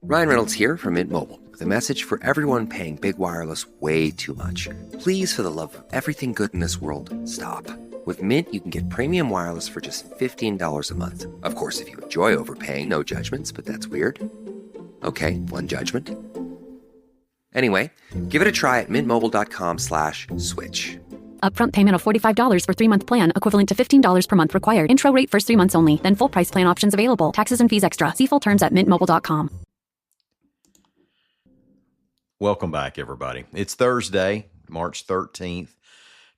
Ryan Reynolds here from Mint Mobile with a message for everyone paying big wireless way too much. Please, for the love of everything good in this world, stop. With Mint, you can get premium wireless for just $15 a month. Of course, if you enjoy overpaying, no judgments, but that's weird. Okay, one judgment. Anyway, give it a try at mintmobile.com/switch. Upfront payment of $45 for 3-month plan, equivalent to $15 per month required. Intro rate first 3 months only, then full price plan options available. Taxes and fees extra. See full terms at mintmobile.com. Welcome back, everybody. It's Thursday, March 13th,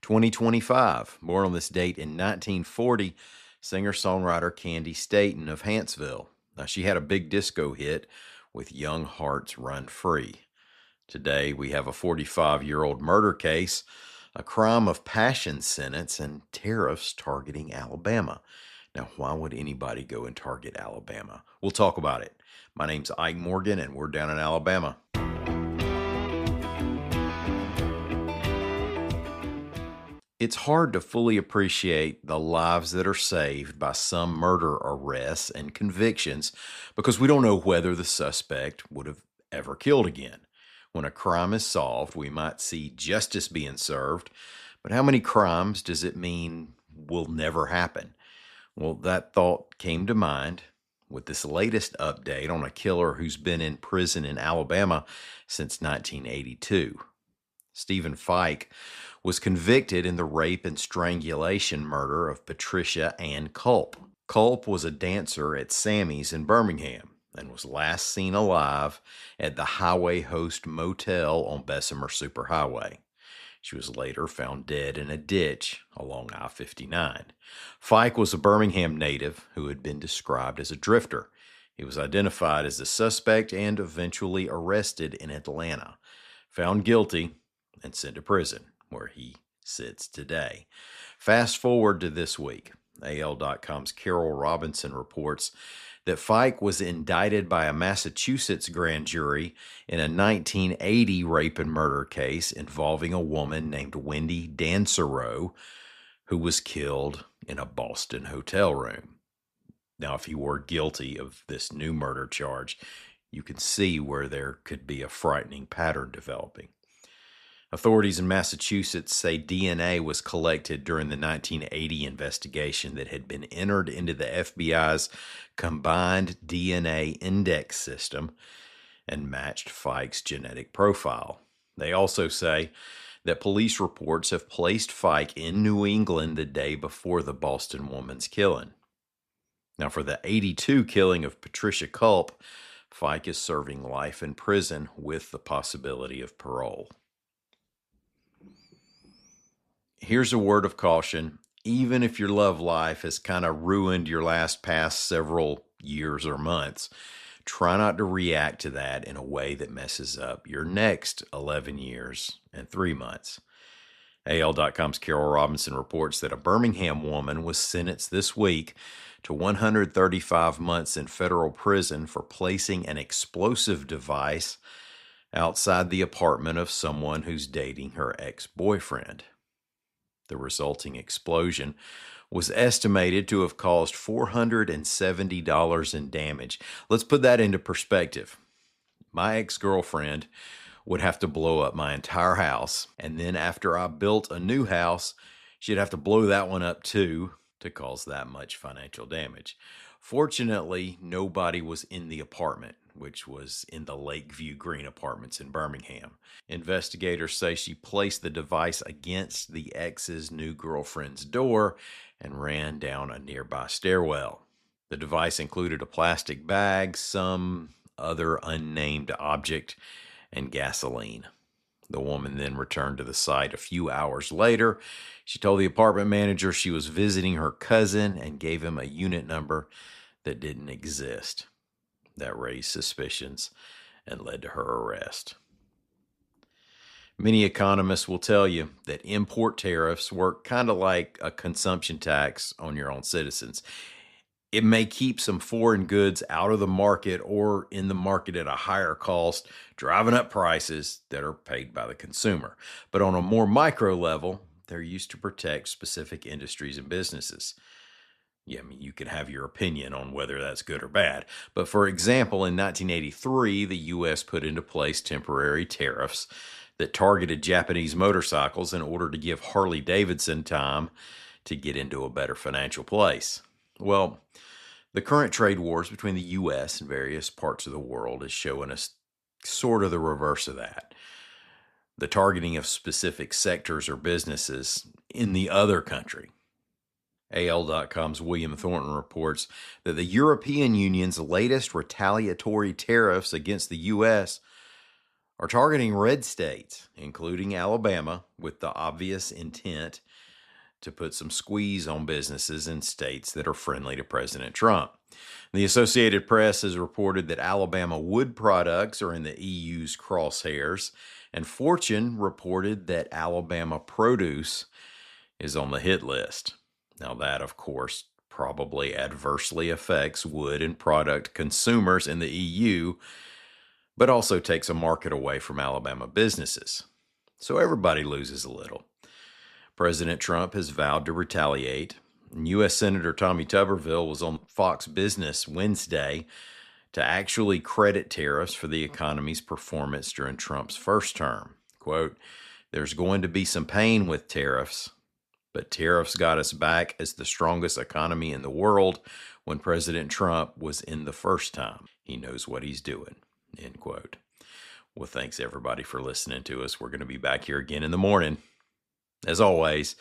2025. Born on this date in 1940, singer-songwriter Candi Staton of Huntsville. Now, she had a big disco hit with Young Hearts Run Free. Today, we have a 45-year-old murder case, a crime of passion sentence, and tariffs targeting Alabama. Now, why would anybody go and target Alabama? We'll talk about it. My name's Ike Morgan, and we're down in Alabama. It's hard to fully appreciate the lives that are saved by some murder arrests and convictions because we don't know whether the suspect would have ever killed again. When a crime is solved, we might see justice being served, but how many crimes does it mean will never happen? Well, that thought came to mind with this latest update on a killer who's been in prison in Alabama since 1982. Stephen Fike was convicted in the rape and strangulation murder of Patricia Ann Culp. Culp was a dancer at Sammy's in Birmingham and was last seen alive at the Highway Host Motel on Bessemer Superhighway. She was later found dead in a ditch along I-59. Fike was a Birmingham native who had been described as a drifter. He was identified as the suspect and eventually arrested in Atlanta, found guilty, and sent to prison, where he sits today. Fast forward to this week. AL.com's Carol Robinson reports that Fike was indicted by a Massachusetts grand jury in a 1980 rape and murder case involving a woman named Wendy Dansereau, who was killed in a Boston hotel room. Now, if he were guilty of this new murder charge, you can see where there could be a frightening pattern developing. Authorities in Massachusetts say DNA was collected during the 1980 investigation that had been entered into the FBI's combined DNA index system and matched Fike's genetic profile. They also say that police reports have placed Fike in New England the day before the Boston woman's killing. Now, for the 82 killing of Patricia Culp, Fike is serving life in prison with the possibility of parole. Here's a word of caution. Even if your love life has kind of ruined your past several years or months, try not to react to that in a way that messes up your next 11 years and 3 months. AL.com's Carol Robinson reports that a Birmingham woman was sentenced this week to 135 months in federal prison for placing an explosive device outside the apartment of someone who's dating her ex-boyfriend. The resulting explosion was estimated to have caused $470 in damage. Let's put that into perspective. My ex-girlfriend would have to blow up my entire house, and then after I built a new house, she'd have to blow that one up too to cause that much financial damage. Fortunately, nobody was in the apartment, which was in the Lakeview Green Apartments in Birmingham. Investigators say she placed the device against the ex's new girlfriend's door and ran down a nearby stairwell. The device included a plastic bag, some other unnamed object, and gasoline. The woman then returned to the site a few hours later. She told the apartment manager she was visiting her cousin and gave him a unit number that didn't exist. That raised suspicions and led to her arrest. Many economists will tell you that import tariffs work kind of like a consumption tax on your own citizens. It may keep some foreign goods out of the market or in the market at a higher cost, driving up prices that are paid by the consumer. But on a more micro level, they're used to protect specific industries and businesses. Yeah, I mean, you can have your opinion on whether that's good or bad. But for example, in 1983, the U.S. put into place temporary tariffs that targeted Japanese motorcycles in order to give Harley Davidson time to get into a better financial place. Well, the current trade wars between the U.S. and various parts of the world is showing us sort of the reverse of that. The targeting of specific sectors or businesses in the other country. AL.com's William Thornton reports that the European Union's latest retaliatory tariffs against the U.S. are targeting red states, including Alabama, with the obvious intent to put some squeeze on businesses in states that are friendly to President Trump. The Associated Press has reported that Alabama wood products are in the EU's crosshairs, and Fortune reported that Alabama produce is on the hit list. Now that, of course, probably adversely affects wood and product consumers in the EU, but also takes a market away from Alabama businesses. So everybody loses a little. President Trump has vowed to retaliate. And U.S. Senator Tommy Tuberville was on Fox Business Wednesday to actually credit tariffs for the economy's performance during Trump's first term. Quote, "There's going to be some pain with tariffs, but tariffs got us back as the strongest economy in the world when President Trump was in the first time. He knows what he's doing," end quote. Well, thanks everybody for listening to us. We're going to be back here again in the morning. As always,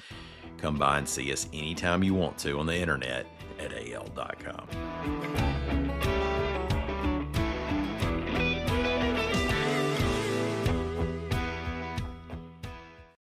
come by and see us anytime you want to on the internet at AL.com.